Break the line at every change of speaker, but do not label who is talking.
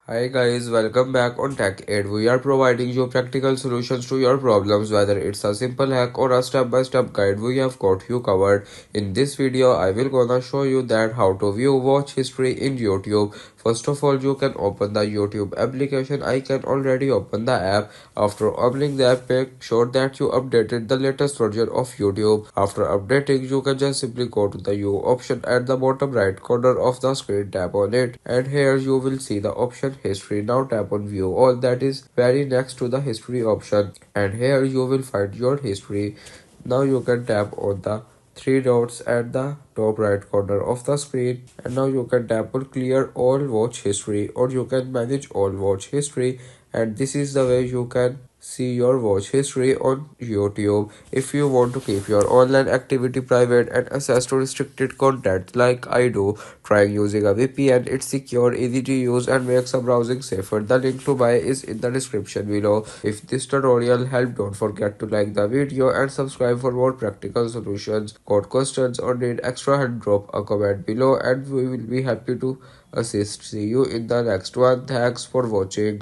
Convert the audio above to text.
Hi guys, welcome back on Tech Aid. We are providing you practical solutions to your problems, whether it's a simple hack or a step-by-step guide. We have got you covered. In this video, I will gonna show you that how to view watch history in YouTube. First of all, you can open the YouTube application. I can already open the app. After opening the app, make sure that you updated the latest version of YouTube. After updating, you can just simply go to the view option at the bottom right corner of the screen. Tap on it, and here you will see the option history. Now tap on view all, that is very next to the history option, and here you will find your history. Now you can tap on the three dots at the top right corner of the screen, and now you can tap on clear all watch history, or you can manage all watch history, and this is the way you can see your watch history on YouTube. If you want to keep your online activity private and access to restricted content like I do, trying using a VPN. It's secure, easy to use, and makes the browsing safer. The link to buy is in the description below. If this tutorial helped, don't forget to like the video and subscribe for more practical solutions. Got questions or need extra help, drop a comment below and we will be happy to assist. See you in the next one. Thanks for watching.